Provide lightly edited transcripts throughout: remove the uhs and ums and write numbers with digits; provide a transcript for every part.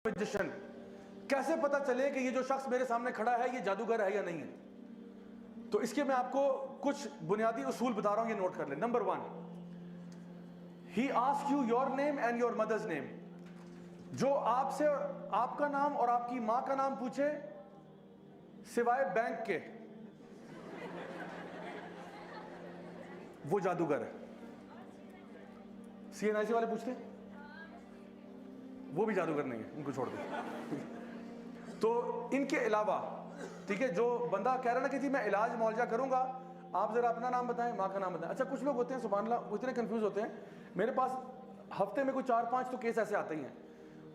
Magician. کیسے پتا چلے کہ یہ جو شخص میرے سامنے کھڑا ہے یہ جادوگر ہے یا نہیں ہے؟ تو اس کے میں آپ کو کچھ بنیادی اصول بتا رہا ہوں, یہ نوٹ کر لیں. Number 1, he ask you your name and your mother's name. جو آپ سے آپ کا نام اور آپ کی ماں کا نام پوچھے سوائے بینک کے, وہ جادوگر ہے. سی این آئی سی والے پوچھتے ہیں, وہ بھی جادوگر نہیں ہے, ان کو چھوڑ دیں. تو ان کے علاوہ ٹھیک ہے, جو بندہ کہہ رہا نا کہ جی میں علاج معالجہ کروں گا, آپ ذرا اپنا نام بتائیں, ماں کا نام بتائیں. اچھا کچھ لوگ ہوتے ہیں سبحان اللہ, وہ اتنے کنفیوز ہوتے ہیں. میرے پاس ہفتے میں کوئی 4-5 تو کیس ایسے آتے ہی ہیں.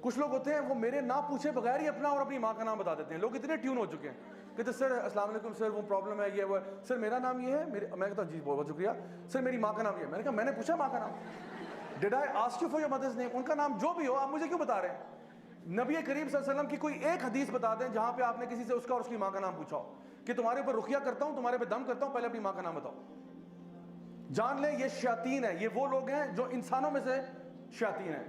کچھ لوگ ہوتے ہیں وہ میرے نہ پوچھے بغیر ہی اپنا اور اپنی ماں کا نام بتا دیتے ہیں. لوگ اتنے ٹیون ہو چکے ہیں کہ سر السلام علیکم سر, وہ پرابلم ہے, یہ وہ, سر میرا نام یہ ہے. میں کہتا ہوں جی بہت شکریہ سر, میری ماں کا نام یہ ہے. میں نے کہا میں نے پوچھا ماں کا نام, did I ask you for your mother's name. ان کا نام جو بھی ہو آپ مجھے کیوں بتا رہے ہیں؟ نبی کریم صلی اللہ علیہ وسلم کی کوئی ایک حدیث بتا دیں جہاں پہ آپ نے کسی سے اس کا اور اس کی ماں کا نام پوچھا ہو کہ تمہارے اوپر رقیہ کرتا ہوں, تمہارے پہ دم کرتا ہوں, پہلے اپنی ماں کا نام بتاؤ. جان لیں یہ شیاطین ہے, یہ وہ لوگ ہیں جو انسانوں میں سے شیاطین ہیں,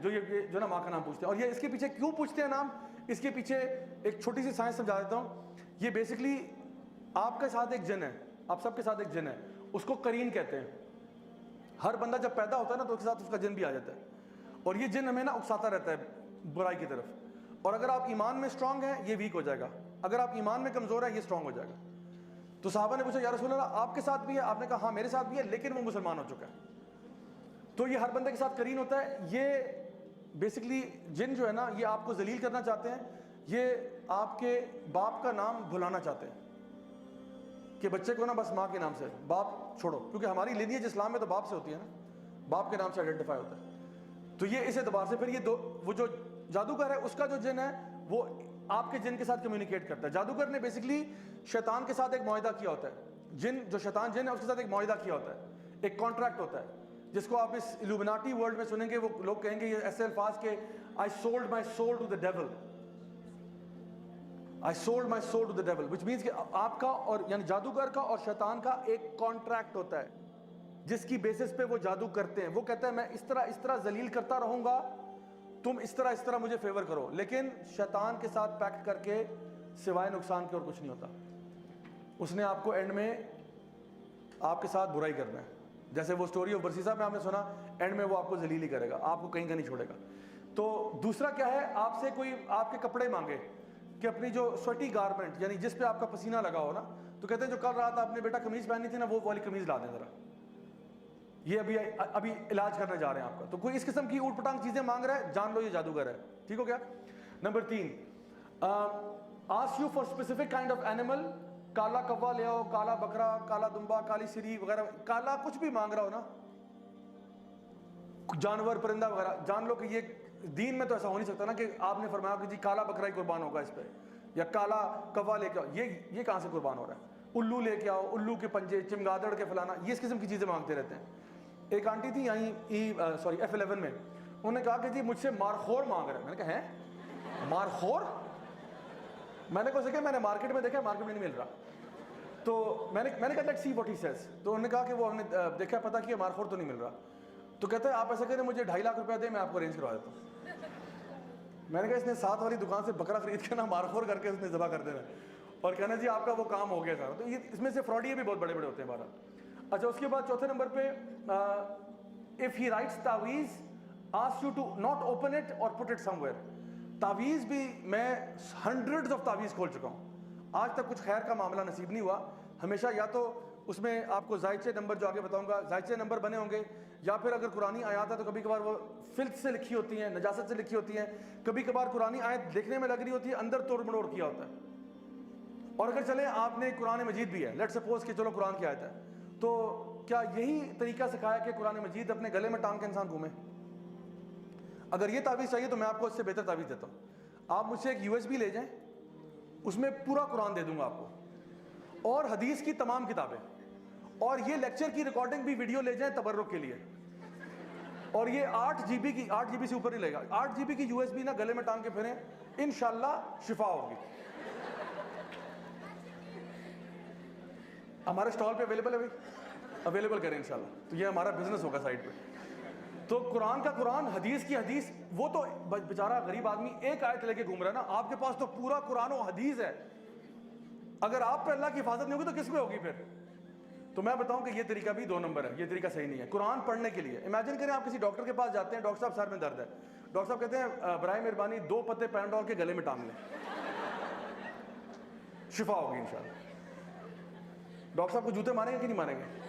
جو نا ماں کا نام پوچھتے ہیں. اور یہ اس کے پیچھے کیوں پوچھتے ہیں نام, اس کے پیچھے ایک چھوٹی سی سائنس سمجھا دیتا ہوں. یہ بیسکلی آپ کے ساتھ ایک جن ہے, آپ سب کے ساتھ ایک جن ہے, اس کو قرین کہتے ہیں. ہر بندہ جب پیدا ہوتا ہے نا تو اس کے ساتھ اس کا جن بھی آ جاتا ہے, اور یہ جن ہمیں نا اکساتا رہتا ہے برائی کی طرف. اور اگر آپ ایمان میں اسٹرانگ ہیں یہ ویک ہو جائے گا, اگر آپ ایمان میں کمزور ہیں یہ اسٹرانگ ہو جائے گا. تو صحابہ نے پوچھا یا رسول اللہ آپ کے ساتھ بھی ہے؟ آپ نے کہا ہاں میرے ساتھ بھی ہے, لیکن وہ مسلمان ہو چکا ہے. تو یہ ہر بندے کے ساتھ قرین ہوتا ہے. یہ بیسکلی جن جو ہے نا یہ آپ کو ذلیل کرنا چاہتے ہیں, یہ آپ کے باپ کا نام بھلانا چاہتے ہیں کہ بچے کو نا بس ماں کے نام سے, باپ چھوڑو, کیونکہ ہماری لینیج اسلام میں تو باپ سے ہوتی ہے نا, باپ کے نام سے آئیڈینٹیفائی ہوتا ہے. تو یہ اس اعتبار سے پھر یہ وہ جو جادوگر ہے اس کا جو جن ہے وہ آپ کے جن کے ساتھ کمیونیکیٹ کرتا ہے. جادوگر نے بیسکلی شیطان کے ساتھ ایک معاہدہ کیا ہوتا ہے. جو شیطان جن ہے اس کے ساتھ ایک معاہدہ کیا ہوتا ہے, ایک کانٹریکٹ ہوتا ہے, جس کو آپ اس الومناٹی ورلڈ میں سنیں گے. وہ لوگ کہیں گے یہ ایسے الفاظ کہ I sold my soul to the devil, I sold my soul to the devil, which means کہ آپ کا اور یعنی جادوگر کا اور شیطان کا ایک کانٹریکٹ ہوتا ہے جس کی بیسس پہ وہ جادو کرتے ہیں. وہ کہتا ہے میں اس طرح ذلیل کرتا رہوں گا, تم اس طرح مجھے فیور کرو. لیکن شیطان کے ساتھ پیکٹ کر کے سوائے نقصان کے اور کچھ نہیں ہوتا. اس نے آپ کو اینڈ میں آپ کے ساتھ برائی کرنا ہے. جیسے وہ سٹوری آف برسیسا میں آپ نے سنا, اینڈ میں وہ آپ کو ذلیل ہی کرے گا, آپ کو کہیں کا نہیں چھوڑے گا. تو دوسرا کیا ہے, آپ سے کوئی آپ کے کپڑے مانگے کہ اپنی جو سویٹی گارمنٹ یعنی جس پہ آپ کا پسینہ لگا ہو نا, تو کہتے ہیں جو کل رات آپ نے بیٹا قمیض پہنی تھی نا وہ والی قمیض لا دیں ذرا, یہ ابھی علاج کرنے جا رہے ہیں آپ کا. تو کوئی اس قسم کی اوٹ پٹانگ چیزیں مانگ رہا ہے, جان لو یہ جادوگر ہے. ٹھیک ہو گیا. Number 3, ask you for specific kind of animal. کالا کوا لے آؤ, کالا بکرا, کالا دمبا, کالی سری وغیرہ, کالا کچھ بھی مانگ رہا ہو نا, جانور پرندہ وغیرہ, جان لو کہ یہ دین میں تو ایسا ہو نہیں سکتا نا کہ آپ نے فرمایا کہ جی کالا بکرا ہی قربان ہوگا اس پہ, یا کالا کوا لے کے آؤ. یہ کہاں سے قربان ہو رہا ہے؟ الو لے کے آؤ, الو کے پنجے, چمگادڑ کے فلانا, یہ اس قسم کی چیزیں مانگتے رہتے ہیں. ایک آنٹی تھی یہیں F11 میں, انہوں نے کہا کہ جی مجھ سے مارخور مانگ رہے ہیں. میں نے کہا ہیں مارخور؟ میں نے کہا کہ میں نے مارکیٹ میں دیکھا, مارکیٹ میں نہیں مل رہا. تو میں نے کہا let's see what he says. تو انہوں نے کہا کہ وہ ہم نے دیکھا پتا کیا مارخور تو نہیں مل رہا. تو کہتے ہیں آپ ایسا کریں مجھے 2.5 لاکھ روپیہ دیں, میں آپ کو ارینج کروا دیتا ہوں. میں نے کہا اس نے 7 والی دکان سے بکرا خرید کے نا مارخور کر کے اس نے ذبح کر دینا اور کہنا جی آپ کا وہ کام ہو گیا سارا. تو یہ اس میں سے فراڈیے بھی بہت بڑے بڑے ہوتے ہیں بارہ. اچھا اس کے بعد چوتھے نمبر پہ, if he writes تعویذ ask you to not open it or put it somewhere. تعویذ بھی میں ہنڈریڈز آف تعویذ کھول چکا ہوں, آج تک کچھ خیر کا معاملہ نصیب نہیں ہوا. ہمیشہ یا تو اس میں آپ کو زائچے نمبر جو آگے بتاؤں گا زائچے نمبر بنے ہوں گے, یا پھر اگر قرآنی آیات ہے تو کبھی کبھار وہ فلت سے لکھی ہوتی ہیں, نجاست سے لکھی ہوتی ہیں. کبھی کبھار قرآنی آیت دیکھنے میں لگ رہی ہوتی ہے, اندر توڑ مڑوڑ کیا ہوتا ہے. اور اگر چلیں آپ نے قرآن مجید بھی ہے, لیٹ سپوز کہ چلو قرآن کی آیت ہے, تو کیا یہی طریقہ سکھایا کہ قرآن مجید اپنے گلے میں ٹانگ کے انسان گھومے؟ اگر یہ تعویذ چاہیے تو میں آپ کو اس سے بہتر تعویذ دیتا ہوں. آپ مجھ سے ایک USB لے جائیں, اس میں پورا قرآن دے دوں گا آپ کو, اور حدیث کی تمام کتابیں, اور یہ لیکچر کی ریکارڈنگ بھی ویڈیو لے جائیں تبرک کے لیے, اور یہ 8 GB سے اوپر نہیں لے گا. 8 GB کی USB نا گلے میں ٹانگ کے پھریں, انشاءاللہ شفا ہوگی. ہمارے اسٹال پہ اویلیبل ہے بھائی, اویلیبل کریں انشاءاللہ. تو یہ ہمارا بزنس ہوگا سائٹ پہ. تو قرآن کا قرآن، حدیث کی حدیث. وہ تو بیچارہ غریب آدمی ایک آیت لے کے گھوم رہا ہے نا, آپ کے پاس تو پورا قرآن و حدیث ہے. اگر آپ پہ اللہ کی حفاظت نہیں ہوگی تو کس پہ ہوگی پھر؟ تو میں بتاؤں کہ یہ طریقہ بھی 2 نمبر ہے, یہ طریقہ صحیح نہیں ہے. قرآن پڑھنے کے لیے امیجن کریں آپ کسی ڈاکٹر کے پاس جاتے ہیں, ڈاکٹر صاحب سر میں درد ہے, ڈاکٹر صاحب کہتے ہیں برائے مہربانی 2 پتے پینڈول کے گلے میں ٹانگ لیں, شفا ہوگی انشاءاللہ. ڈاکٹر صاحب کو جوتے ماریں گے کہ نہیں ماریں گے؟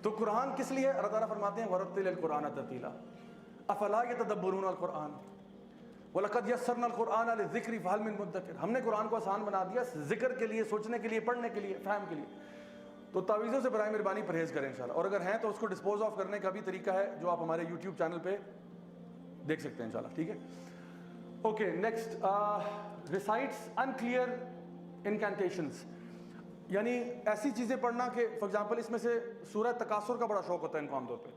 تو قرآن کس لیے؟ اللہ تعالیٰ فرماتے ہیں وَرَتِّلِ الْقُرْآنَ تَرْتِيلًا أَفَلَا يَتَدَبَّرُونَ الْقُرْآنَ وَلَقَدْ يَسَّرْنَا الْقُرْآنَ لِلذِّكْرِ فَهَلْ مِن مُدَّكِرٍ. ہم نے قرآن کو آسان بنا دیا ذکر کے لیے, سوچنے کے لیے, پڑھنے کے لیے, فہم کے لیے. تو تعویذوں سے برائے مہربانی پرہیز کریں انشاءاللہ, اور اگر ہیں تو اس کو ڈسپوز آف کرنے کا بھی طریقہ ہے جو آپ ہمارے یوٹیوب چینل پہ دیکھ سکتے ہیں انشاءاللہ. ٹھیک ہے, اوکے. نیکسٹ, ریسائٹس انکلیئر انکینٹیشنز, یعنی ایسی چیزیں پڑھنا کہ فار ایگزامپل اس میں سے سورہ تکاثر کا بڑا شوق ہوتا ہے ان کو عام طور پہ.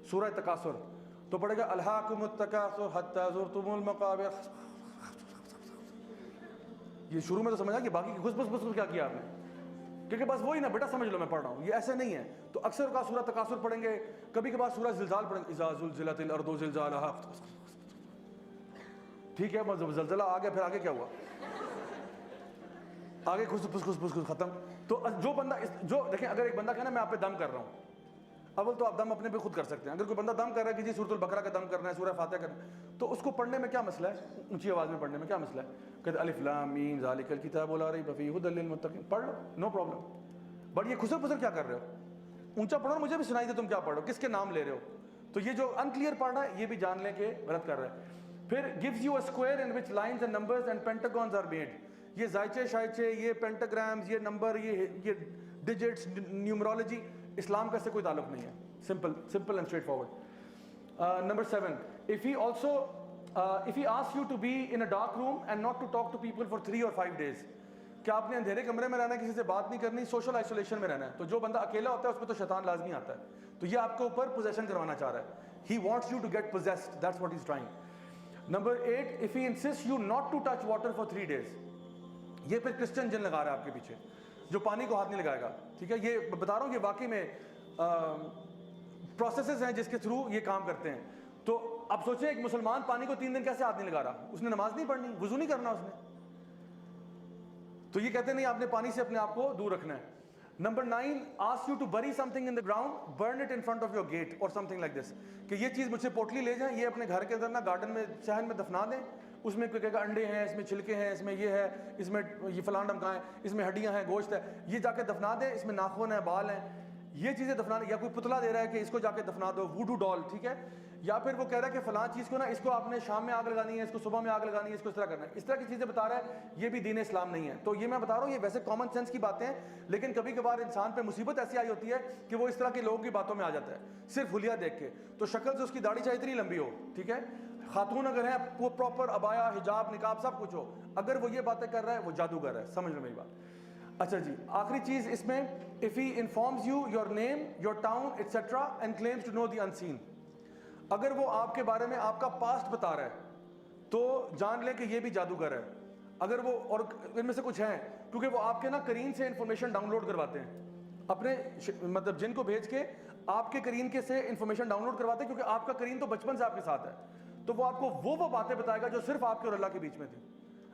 سورہ تکاثر تو پڑھے گا الہاکم التکاثر حتی زرتم المقابر. یہ شروع میں تو سمجھا کہ باقی گھس بس کیا کیا آپ نے, کیونکہ بس وہی نا بیٹا سمجھ لو میں پڑھ رہا ہوں, یہ ایسے نہیں ہے. تو اکثر کا سورہ تکاثر پڑھیں گے, کبھی کبھار سورہ زلزال پڑھیں گے, اذا زلزلت الارض زلزالہا. ٹھیک ہے, جب زلزلہ آ گیا پھر آگے کیا ہوا؟ آگے گھس پھس ختم. تو جو بندہ جو دیکھیں, اگر ایک بندہ کہنا میں آپ پہ دم کر رہا ہوں, اول تو آپ دم اپنے پہ خود کر سکتے ہیں. اگر کوئی بندہ دم کر رہا ہے کہ جی سورۃ البقرہ کا دم کرنا ہے, سورہ فاتحہ کرنا ہے, تو اس کو پڑھنے میں کیا مسئلہ ہے؟ اونچی آواز میں پڑھنے میں کیا مسئلہ ہے؟ کہتے الف لام میم ذالک الکتاب لا ریب فیہ ھدی للمتقین, پڑھ لو, نو پرابلم. بٹ یہ خسر پسر کیا کر رہے ہو؟ اونچا پڑھو, مجھے بھی سنائی دے تم کیا پڑھ رہے ہو, کس کے نام لے رہے ہو. تو یہ جو انکلیئر پڑھ رہا ہے یہ بھی جان لیں کہ غلط کر رہا ہے. پھر gives you a square in which lines and numbers and pentagons are made. یہ زائچے شائچے, یہ پینٹاگرامز, یہ نمبر, یہ ڈیجٹس, نیومرولوجی, اسلام کا اس سے کوئی تعلق نہیں ہے. simple and straightforward. Number 7, if he asks you to be in a dark room and not to talk to people for 3 or 5 days, کہ آپ نے اندھیرے کمرے میں رہنا ہے, کسی سے بات نہیں کرنی, سوشل آئسولیشن میں رہنا ہے. تو جو بندہ اکیلا ہوتا ہے اس پہ تو شیطان لازمی آتا ہے. تو یہ آپ کے اوپر پوزیشن کروانا چاہ رہا ہے. He wants you to get possessed, that's what he's trying. Number 8, if he insists you not to touch water for 3 days, یہ پھر کرسچن جن لگا رہا ہے آپ کے پیچھے, جو پانی کو ہاتھ نہیں لگائے گا. ٹھیک ہے, یہ بتا رہا ہوں کہ واقعی میں پروسیسز ہیں جس کے تھرو یہ کام کرتے ہیں. تو اب سوچیں ایک مسلمان پانی کو 3 دن کیسے ہاتھ نہیں لگا رہا؟ اس نے نماز نہیں پڑھنی, وضو نہیں کرنا اس نے. تو یہ کہتے نہیں آپ نے پانی سے اپنے آپ کو دور رکھنا ہے. Number 9, asks you to bury something in the ground, burn it in front of your gate or something like this. کہ یہ چیز مجھ سے پوٹلی لے جائیں, یہ اپنے گھر کے اندر نا گارڈن میں صحن میں دفنا دیں. اس میں کوئی کہے گا انڈے ہیں, اس میں چھلکے ہیں, اس میں یہ ہے, اس میں یہ فلان ڈمکائیں, اس میں ہڈیاں ہیں, گوشت ہے, یہ جا کے دفنا دیں. اس میں ناخن ہے, بال ہیں, یہ چیزیں دفنانے. یا کوئی پتلا دے رہا ہے کہ اس کو جا کے دفنا دو, ووڈو ڈال. ٹھیک ہے, یا پھر وہ کہہ رہا ہے کہ فلاں چیز کو نا اس کو آپ نے شام میں آگ لگانی ہے, اس کو صبح میں آگ لگانی ہے, اس کو اس طرح کرنا ہے. اس طرح کی چیزیں بتا رہا ہے, یہ بھی دین اسلام نہیں ہے. تو یہ میں بتا رہا ہوں, یہ ویسے کامن سینس کی باتیں ہیں, لیکن کبھی کبھار انسان پہ مصیبت ایسی آئی ہوتی ہے کہ وہ اس طرح کے لوگوں کی باتوں میں آ جاتا ہے صرف حلیہ دیکھ کے. تو شکل سے اس کی داڑھی چاہے اتنی لمبی ہو, ٹھیک ہے, خاتون اگر ہیں وہ پراپر ابایا, حجاب, نقاب سب کچھ ہو, اگر وہ یہ باتیں کر رہا ہے وہ جادوگر ہے. سمجھ لو میری بات. اچھا جی, آخری چیز اس میں, if he informs you your name, your town, etc. and claims to know the unseen. اگر وہ آپ کے بارے میں آپ کا پاسٹ بتا رہا ہے تو جان لیں کہ یہ بھی جادوگر ہے. اگر وہ, اور ان میں سے کچھ ہیں کیونکہ وہ آپ کے نا کرین سے انفارمیشن ڈاؤن لوڈ کرواتے ہیں, اپنے مطلب جن کو بھیج کے آپ کے کرین کے سے انفارمیشن ڈاؤن لوڈ کرواتے ہیں, کیونکہ آپ کا کرین تو بچپن سے آپ کے ساتھ ہے. تو وہ آپ کو وہ باتیں بتائے گا جو صرف آپ کے اور اللہ کے بیچ میں تھی.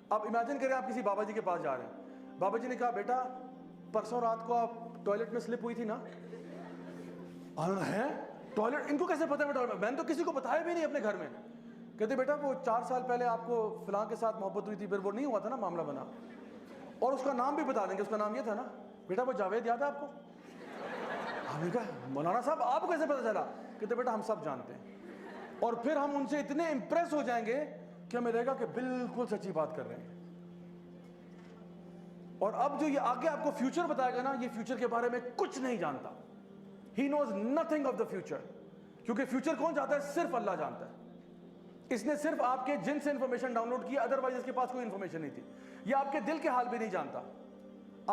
اب امیجن کریں آپ کسی بابا جی کے پاس جا رہے ہیں, بابا جی نے کہا بیٹا پرسوں رات کو آپ ٹوائلٹ میں سلپ ہوئی تھی نا. ہے ٹوائلٹ, ان کو کیسے پتہ ہے ٹوائلٹ میں؟ میں نے تو کسی کو بتایا بھی نہیں اپنے گھر میں. کہتے بیٹا وہ 4 سال پہلے آپ کو فلاں کے ساتھ محبت ہوئی تھی, پھر وہ نہیں ہوا تھا نا, معاملہ بنا, اور اس کا نام بھی بتا دیں گے, اس کا نام یہ تھا نا. بیٹا وہ جاوید یاد ہے آپ کو؟ ہم نے کہا مولانا صاحب آپ کو کیسے پتہ چلا؟ کہتے بیٹا ہم سب جانتے ہیں. اور پھر ہم ان سے اتنے امپریس ہو جائیں گے کہ ہمیں لگے گا کہ بالکل سچی بات کر رہے ہیں. اور اب جو یہ آگے آپ کو فیوچر بتائے گا نا, یہ فیوچر کے بارے میں کچھ نہیں جانتا. He knows nothing of the future. کیونکہ فیوچر کون جانتا ہے؟ صرف اللہ جانتا ہے. اس نے صرف آپ کے جن سے انفارمیشن ڈاؤن لوڈ کی, ادروائز اس کے پاس کوئی انفارمیشن نہیں تھی. یہ آپ کے دل کے حال بھی نہیں جانتا.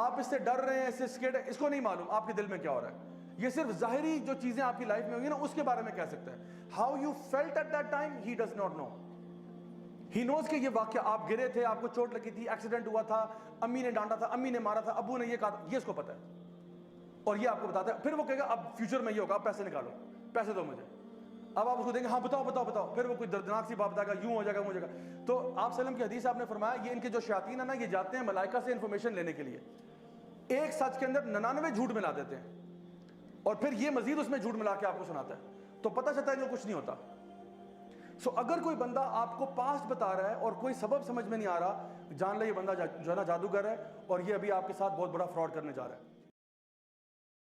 آپ اس سے ڈر رہے ہیں, اس سے اسکیڈ ہے, اس کو نہیں معلوم آپ کے دل میں کیا ہو رہا ہے. یہ صرف ظاہری جو چیزیں آپ کی لائف میں ہوئی نا اس کے بارے میں کہہ سکتا ہے. How you felt at that time, he does not know. He knows کہ یہ واقعہ آپ گرے تھے, آپ کو چوٹ لگی تھی, ایکسیڈنٹ ہوا تھا, امی نے ڈانٹا تھا, امی نے مارا تھا, ابو نے یہ کہا تھا, یہ اس کو پتا ہے اور یہ آپ کو بتاتا ہے. پھر وہ کہے گا اب فیوچر میں یہ ہوگا, اب پیسے نکالو, پیسے دو مجھے. اب آپ اس کو دیں گے ہاں بتاؤ بتاؤ بتاؤ، پھر وہ کوئی دردناک سی بات بتائے گا، یوں ہو جائے گا وہ ہو جائے گا. تو آپ وسلم کی حدیث آپ نے فرمایا یہ ان کے جو شیاطین ہیں نا، یہ جاتے ہیں ملائکہ سے انفارمیشن لینے کے لیے، ایک سچ کے اندر 99 جھوٹ ملا دیتے ہیں، اور پھر یہ مزید اس میں جھوٹ ملا کے آپ کو سناتا ہے، تو پتہ چلتا ہے کہ کچھ نہیں ہوتا. سو اگر کوئی بندہ آپ کو پاسٹ بتا رہا ہے اور کوئی سبب سمجھ میں نہیں آ رہا، جان لے یہ بندہ جو ہے نا جادوگر ہے، اور یہ ابھی آپ کے ساتھ بہت بڑا فراڈ کرنے جا رہا ہے.